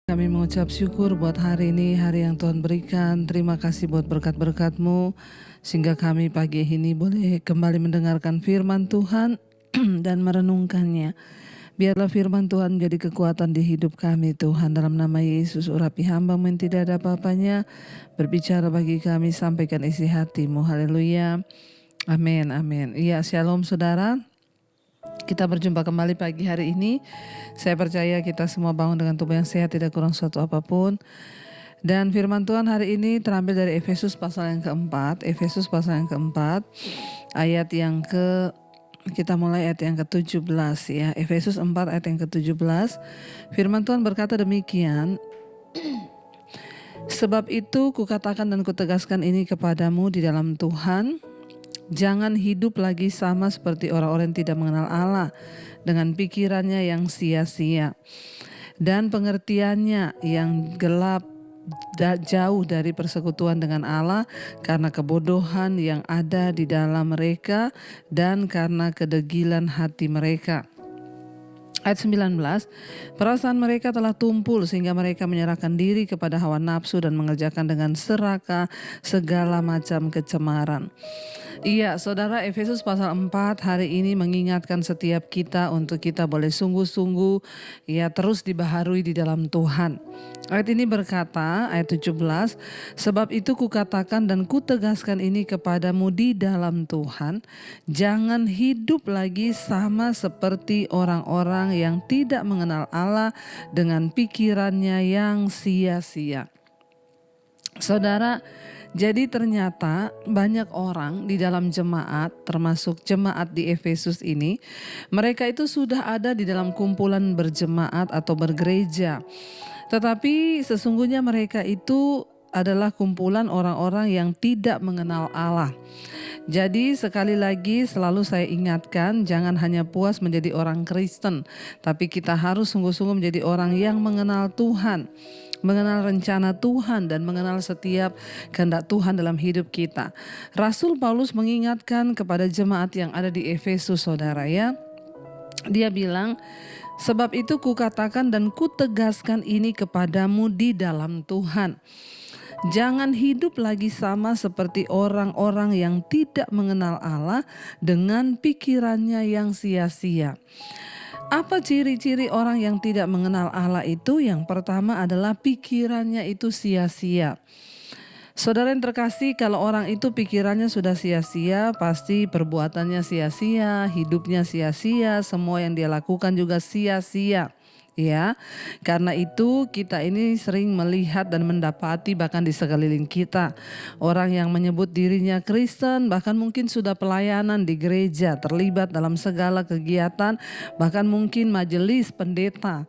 Kami mengucap syukur buat hari ini, hari yang Tuhan berikan. Terima kasih buat berkat-berkat-Mu, sehingga kami pagi ini boleh kembali mendengarkan firman Tuhan dan merenungkannya. Biarlah firman Tuhan menjadi kekuatan di hidup kami, Tuhan. Dalam nama Yesus, urapi hamba-Mu yang tidak ada apa-apanya. Berbicara bagi kami, sampaikan isi hati-Mu. Haleluya. Amin, amin. Iya, shalom saudara. Kita berjumpa kembali pagi hari ini. Saya percaya kita semua bangun dengan tubuh yang sehat, tidak kurang suatu apapun. Dan firman Tuhan hari ini terambil dari Efesus pasal yang keempat. Efesus pasal yang keempat, ayat yang kita mulai ayat yang ke-17 ya. Efesus 4 ayat yang ke-17. Firman Tuhan berkata demikian. Sebab itu kukatakan dan kutegaskan ini kepadamu di dalam Tuhan, jangan hidup lagi sama seperti orang-orang yang tidak mengenal Allah, dengan pikirannya yang sia-sia dan pengertiannya yang gelap, jauh dari persekutuan dengan Allah, karena kebodohan yang ada di dalam mereka dan karena kedegilan hati mereka. Ayat 19, perasaan mereka telah tumpul sehingga mereka menyerahkan diri kepada hawa nafsu dan mengerjakan dengan serakah segala macam kecemaran. Iya, saudara, Efesus pasal 4 hari ini mengingatkan setiap kita untuk kita boleh sungguh-sungguh ya terus dibaharui di dalam Tuhan. Ayat ini berkata, ayat 17, sebab itu kukatakan dan kutegaskan ini kepadamu di dalam Tuhan, jangan hidup lagi sama seperti orang-orang yang tidak mengenal Allah dengan pikirannya yang sia-sia. Saudara, jadi ternyata banyak orang di dalam jemaat, termasuk jemaat di Efesus ini, mereka itu sudah ada di dalam kumpulan berjemaat atau bergereja. Tetapi sesungguhnya mereka itu adalah kumpulan orang-orang yang tidak mengenal Allah. Jadi sekali lagi selalu saya ingatkan, jangan hanya puas menjadi orang Kristen, tapi kita harus sungguh-sungguh menjadi orang yang mengenal Tuhan, mengenal rencana Tuhan dan mengenal setiap kehendak Tuhan dalam hidup kita. Rasul Paulus mengingatkan kepada jemaat yang ada di Efesus, saudara ya. Dia bilang, sebab itu kukatakan dan kutegaskan ini kepadamu di dalam Tuhan. Jangan hidup lagi sama seperti orang-orang yang tidak mengenal Allah dengan pikirannya yang sia-sia. Apa ciri-ciri orang yang tidak mengenal Allah itu? Yang pertama adalah pikirannya itu sia-sia. Saudara yang terkasih, kalau orang itu pikirannya sudah sia-sia, pasti perbuatannya sia-sia, hidupnya sia-sia, semua yang dia lakukan juga sia-sia. Ya, karena itu kita ini sering melihat dan mendapati bahkan di sekeliling kita orang yang menyebut dirinya Kristen, bahkan mungkin sudah pelayanan di gereja, terlibat dalam segala kegiatan, bahkan mungkin majelis pendeta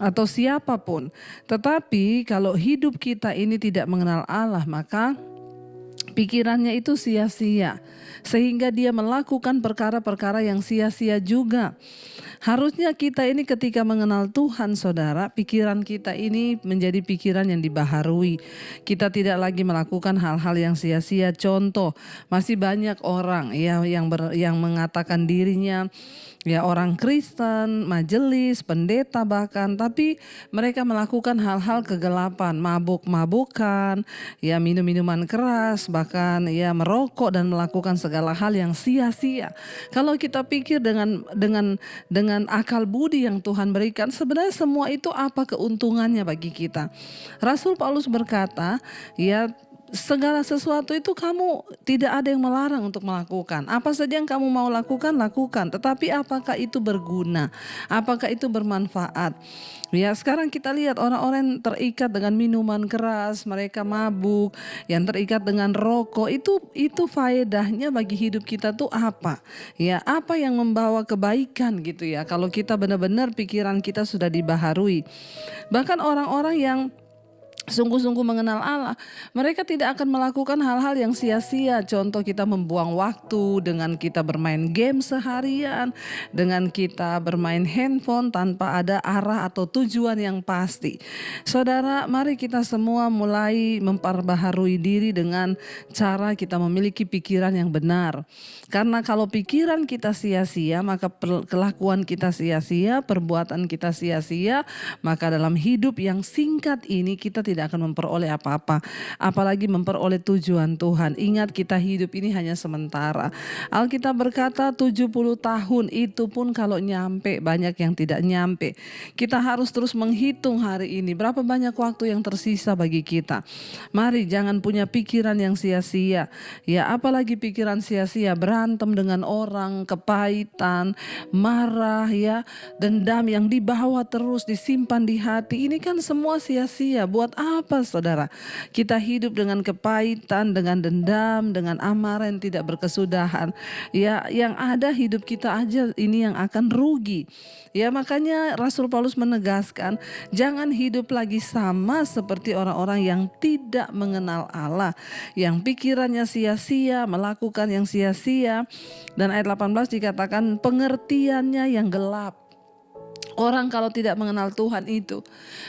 atau siapapun. Tetapi kalau hidup kita ini tidak mengenal Allah, maka pikirannya itu sia-sia, sehingga dia melakukan perkara-perkara yang sia-sia juga. Harusnya kita ini ketika mengenal Tuhan, saudara, pikiran kita ini menjadi pikiran yang dibaharui. Kita tidak lagi melakukan hal-hal yang sia-sia. Contoh, masih banyak orang ya yang mengatakan dirinya ya orang Kristen, majelis, pendeta bahkan, tapi mereka melakukan hal-hal kegelapan, mabuk-mabukan, ya minum-minuman keras, bahkan ya merokok dan melakukan segala hal yang sia-sia. Kalau kita pikir dengan akal budi yang Tuhan berikan, sebenarnya semua itu apa keuntungannya bagi kita? Rasul Paulus berkata, ya segala sesuatu itu kamu tidak ada yang melarang untuk melakukan. Apa saja yang kamu mau lakukan, lakukan. Tetapi apakah itu berguna? Apakah itu bermanfaat? Ya, sekarang kita lihat orang-orang terikat dengan minuman keras, mereka mabuk, yang terikat dengan rokok, itu faedahnya bagi hidup kita tuh apa? Ya, apa yang membawa kebaikan gitu ya, kalau kita benar-benar pikiran kita sudah dibaharui. Bahkan orang-orang yang sungguh-sungguh mengenal Allah, mereka tidak akan melakukan hal-hal yang sia-sia. Contoh, kita membuang waktu dengan kita bermain game seharian, dengan kita bermain handphone tanpa ada arah atau tujuan yang pasti. Saudara, mari kita semua mulai memperbaharui diri dengan cara kita memiliki pikiran yang benar. Karena kalau pikiran kita sia-sia, maka kelakuan kita sia-sia, perbuatan kita sia-sia, maka dalam hidup yang singkat ini kita tidak akan memperoleh apa-apa, apalagi memperoleh tujuan Tuhan. Ingat, kita hidup ini hanya sementara. Alkitab berkata 70 tahun itu pun kalau nyampe, banyak yang tidak nyampe. Kita harus terus menghitung hari ini berapa banyak waktu yang tersisa bagi kita. Mari jangan punya pikiran yang sia-sia. Ya, apalagi pikiran sia-sia, berantem dengan orang, kepahitan, marah, ya, dendam yang dibawa terus, disimpan di hati. Ini kan semua sia-sia. Buat apa, saudara? Kita hidup dengan kepahitan, dengan dendam, dengan amarah yang tidak berkesudahan. Ya, yang ada hidup kita aja ini yang akan rugi. Ya, makanya Rasul Paulus menegaskan, jangan hidup lagi sama seperti orang-orang yang tidak mengenal Allah, yang pikirannya sia-sia, melakukan yang sia-sia. Dan ayat 18 dikatakan pengertiannya yang gelap. Orang kalau tidak mengenal Tuhan itu,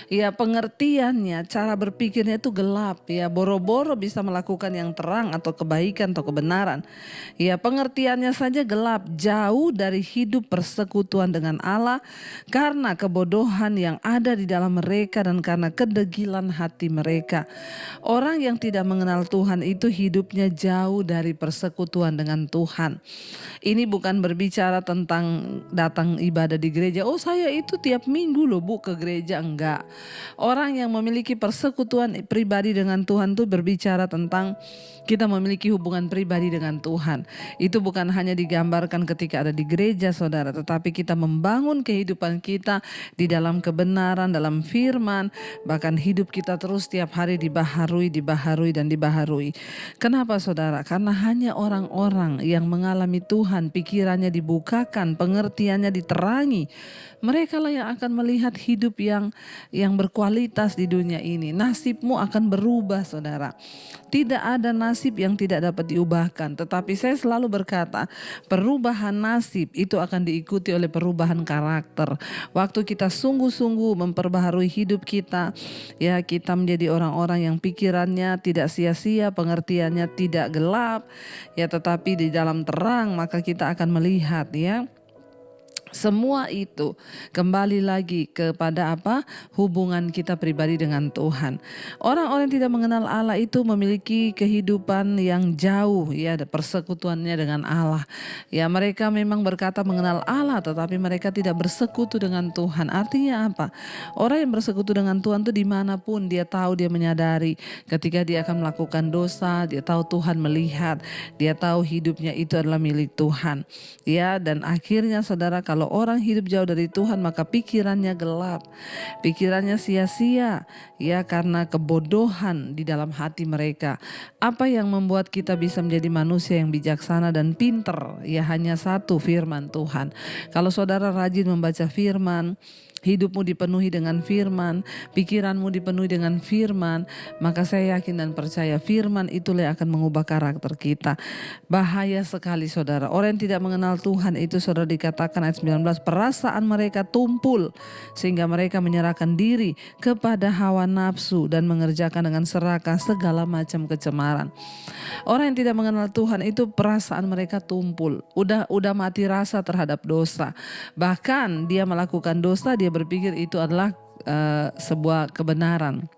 ya pengertiannya, cara berpikirnya itu gelap. Ya, boro-boro bisa melakukan yang terang atau kebaikan atau kebenaran. Ya, pengertiannya saja gelap, jauh dari hidup persekutuan dengan Allah karena kebodohan yang ada di dalam mereka dan karena kedegilan hati mereka. Orang yang tidak mengenal Tuhan itu hidupnya jauh dari persekutuan dengan Tuhan. Ini bukan berbicara tentang datang ibadah di gereja. Oh, saya itu tiap minggu loh Bu ke gereja. Enggak. Orang yang memiliki persekutuan pribadi dengan Tuhan itu berbicara tentang kita memiliki hubungan pribadi dengan Tuhan. Itu bukan hanya digambarkan ketika ada di gereja, saudara, tetapi kita membangun kehidupan kita di dalam kebenaran, dalam firman, bahkan hidup kita terus setiap hari dibaharui dan dibaharui. Kenapa, saudara? Karena hanya orang-orang yang mengalami Tuhan, pikirannya dibukakan, pengertiannya diterangi, mereka lah yang akan melihat hidup yang berkualitas di dunia ini. Nasibmu akan berubah, saudara. Tidak ada nasib yang tidak dapat diubahkan. Tetapi saya selalu berkata, perubahan nasib itu akan diikuti oleh perubahan karakter. Waktu kita sungguh-sungguh memperbaharui hidup kita, ya, kita menjadi orang-orang yang pikirannya tidak sia-sia, pengertiannya tidak gelap, ya, tetapi di dalam terang, maka kita akan melihat, ya, semua itu kembali lagi kepada apa? Hubungan kita pribadi dengan Tuhan. Orang-orang yang tidak mengenal Allah itu memiliki kehidupan yang jauh, ya, persekutuannya dengan Allah. Ya, mereka memang berkata mengenal Allah, tetapi mereka tidak bersekutu dengan Tuhan. Artinya apa? Orang yang bersekutu dengan Tuhan itu dimanapun dia tahu, dia menyadari ketika dia akan melakukan dosa, dia tahu Tuhan melihat, dia tahu hidupnya itu adalah milik Tuhan. Ya, dan akhirnya, saudara, kalau orang hidup jauh dari Tuhan, maka pikirannya gelap, pikirannya sia-sia, ya, karena kebodohan di dalam hati mereka. Apa yang membuat kita bisa menjadi manusia yang bijaksana dan pinter? Ya, hanya satu, firman Tuhan. Kalau saudara rajin membaca firman, hidupmu dipenuhi dengan firman, pikiranmu dipenuhi dengan firman, maka saya yakin dan percaya firman itulah yang akan mengubah karakter kita. Bahaya sekali, saudara. Orang yang tidak mengenal Tuhan itu, saudara, dikatakan ayat 19, perasaan mereka tumpul sehingga mereka menyerahkan diri kepada hawa nafsu dan mengerjakan dengan serakah segala macam kecemaran. Orang yang tidak mengenal Tuhan itu perasaan mereka tumpul, udah mati rasa terhadap dosa. Bahkan dia melakukan dosa, dia berpikir itu adalah sebuah kebenaran.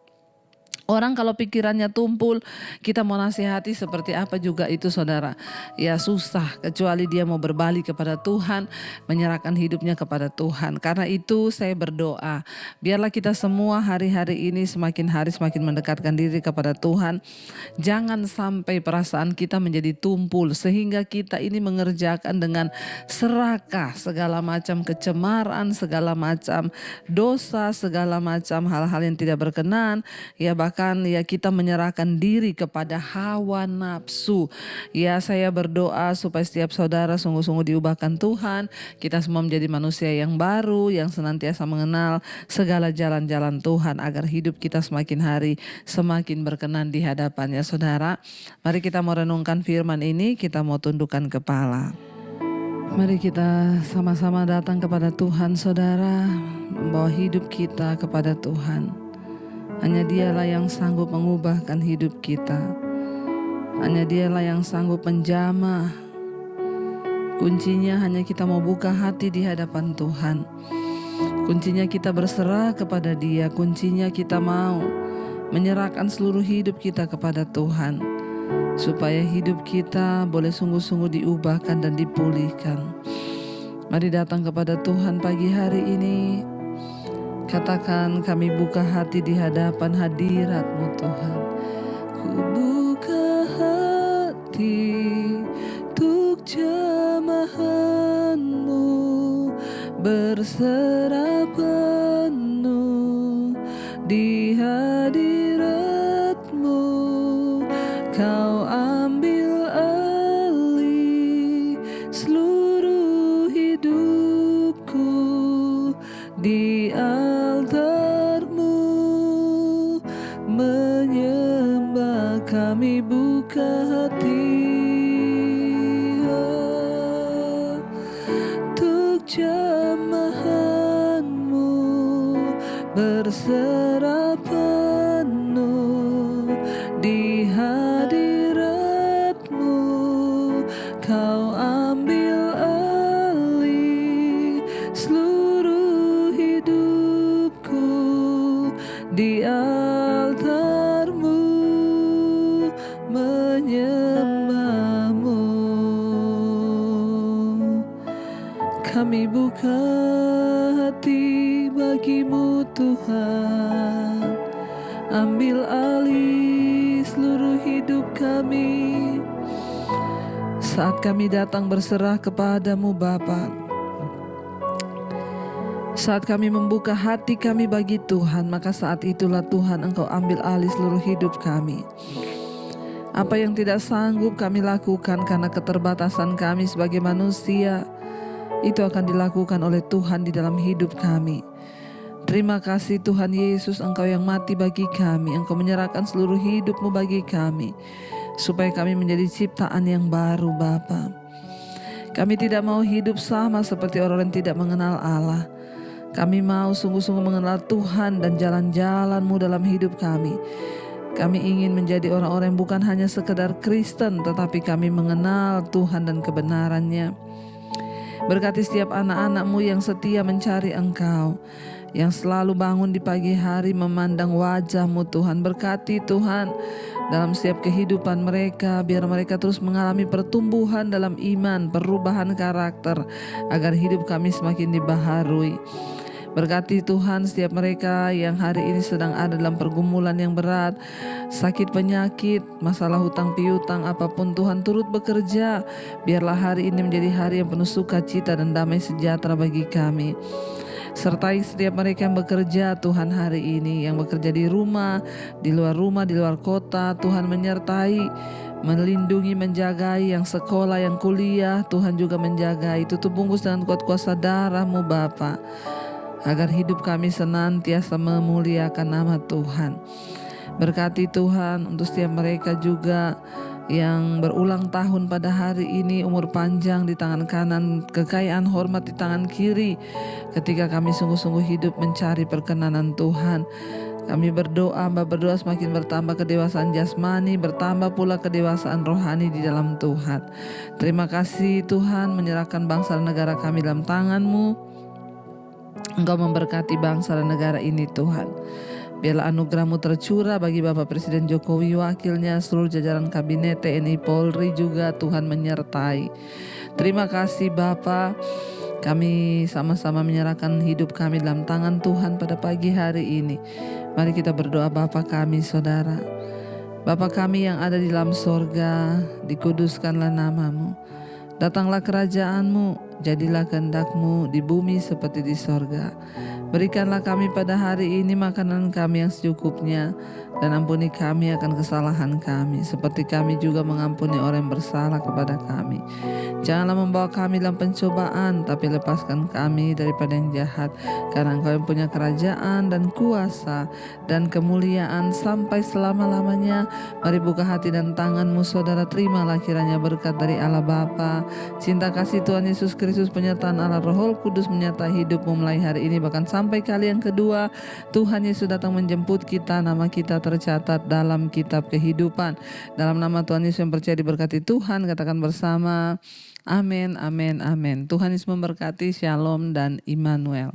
Orang kalau pikirannya tumpul, kita mau nasihati seperti apa juga itu, saudara, ya susah, kecuali dia mau berbalik kepada Tuhan, menyerahkan hidupnya kepada Tuhan. Karena itu saya berdoa, biarlah kita semua hari-hari ini semakin hari semakin mendekatkan diri kepada Tuhan. Jangan sampai perasaan kita menjadi tumpul sehingga kita ini mengerjakan dengan serakah segala macam kecemaran, segala macam dosa, segala macam hal-hal yang tidak berkenan, ya, bahkan bahkan ya kita menyerahkan diri kepada hawa nafsu. Ya, saya berdoa supaya setiap saudara sungguh-sungguh diubahkan Tuhan, kita semua menjadi manusia yang baru, yang senantiasa mengenal segala jalan-jalan Tuhan, agar hidup kita semakin hari semakin berkenan di hadapannya. Saudara, mari kita mau renungkan firman ini, kita mau tundukkan kepala. Mari kita sama-sama datang kepada Tuhan, saudara, membawa hidup kita kepada Tuhan. Hanya Dialah yang sanggup mengubahkan hidup kita. Hanya Dialah yang sanggup menjamah. Kuncinya hanya kita mau buka hati di hadapan Tuhan. Kuncinya kita berserah kepada Dia. Kuncinya kita mau menyerahkan seluruh hidup kita kepada Tuhan, supaya hidup kita boleh sungguh-sungguh diubahkan dan dipulihkan. Mari datang kepada Tuhan pagi hari ini. Katakan, kami buka hati di hadapan hadirat-Mu Tuhan. Ku buka hati untuk jamahan-Mu, berserah penuh di hadirat-Mu. Kau ambil alih seluruh hidupku di altar-Mu, menyembah kami buka hati untuk jamahan-Mu, berserah penuh di hadirat-Mu. Kau ambil alih seluruh hidupku di altar-Mu, menyembah-Mu. Kami buka hati bagi-Mu Tuhan. Ambil alih seluruh hidup kami. Saat kami datang berserah kepada-Mu Bapa, saat kami membuka hati kami bagi Tuhan, maka saat itulah Tuhan Engkau ambil alih seluruh hidup kami. Apa yang tidak sanggup kami lakukan karena keterbatasan kami sebagai manusia, itu akan dilakukan oleh Tuhan di dalam hidup kami. Terima kasih Tuhan Yesus, Engkau yang mati bagi kami. Engkau menyerahkan seluruh hidup-Mu bagi kami, supaya kami menjadi ciptaan yang baru Bapa. Kami tidak mau hidup sama seperti orang yang tidak mengenal Allah. Kami mau sungguh-sungguh mengenal Tuhan dan jalan-jalan-Mu dalam hidup kami. Kami ingin menjadi orang-orang yang bukan hanya sekedar Kristen, tetapi kami mengenal Tuhan dan kebenaran-Nya. Berkati setiap anak-anak-Mu yang setia mencari Engkau, yang selalu bangun di pagi hari memandang wajah-Mu Tuhan. Berkati Tuhan dalam setiap kehidupan mereka, biar mereka terus mengalami pertumbuhan dalam iman, perubahan karakter, agar hidup kami semakin dibaharui. Berkati Tuhan setiap mereka yang hari ini sedang ada dalam pergumulan yang berat, sakit penyakit, masalah hutang piutang, apapun Tuhan turut bekerja. Biarlah hari ini menjadi hari yang penuh sukacita dan damai sejahtera bagi kami. Sertai setiap mereka yang bekerja Tuhan hari ini, yang bekerja di rumah, di luar kota. Tuhan menyertai, melindungi, menjagai yang sekolah, yang kuliah. Tuhan juga menjagai, tutup bungkus dengan kuat kuasa darah-Mu Bapa, agar hidup kami senantiasa memuliakan nama Tuhan. Berkati Tuhan untuk setiap mereka juga yang berulang tahun pada hari ini, umur panjang di tangan kanan, kekayaan hormat di tangan kiri, ketika kami sungguh-sungguh hidup mencari perkenanan Tuhan. Kami berdoa semakin bertambah kedewasaan jasmani, bertambah pula kedewasaan rohani di dalam Tuhan. Terima kasih Tuhan, menyerahkan bangsa dan negara kami dalam tangan-Mu. Engkau memberkati bangsa dan negara ini Tuhan. Biarlah anugerah-Mu tercurah bagi Bapak Presiden Jokowi, wakilnya, seluruh jajaran kabinet TNI Polri juga Tuhan menyertai. Terima kasih Bapa. Kami sama-sama menyerahkan hidup kami dalam tangan Tuhan pada pagi hari ini. Mari kita berdoa. Bapa kami, saudara, Bapa kami yang ada di dalam sorga, dikuduskanlah nama-Mu. Datanglah kerajaan-Mu. jadilah kehendak-Mu di bumi seperti di sorga. Berikanlah kami pada hari ini makanan kami yang secukupnya, dan ampuni kami akan kesalahan kami, seperti kami juga mengampuni orang yang bersalah kepada kami. Janganlah membawa kami dalam pencobaan, tapi lepaskan kami daripada yang jahat, karena Engkau yang punya kerajaan dan kuasa dan kemuliaan sampai selama-lamanya. Mari buka hati dan tangan-Mu, saudara, terimalah kiranya berkat dari Allah Bapa, cinta kasih Tuhan Yesus Kristus, penyertaan Allah Roh Kudus menyertai hidupmu mulai hari ini bahkan sampai kali yang kedua. Tuhan Yesus datang menjemput kita, nama kita tercatat dalam kitab kehidupan. Dalam nama Tuhan Yesus yang percaya diberkati Tuhan, katakan bersama, amin, amin, amin. Tuhan Yesus memberkati. Shalom dan Immanuel.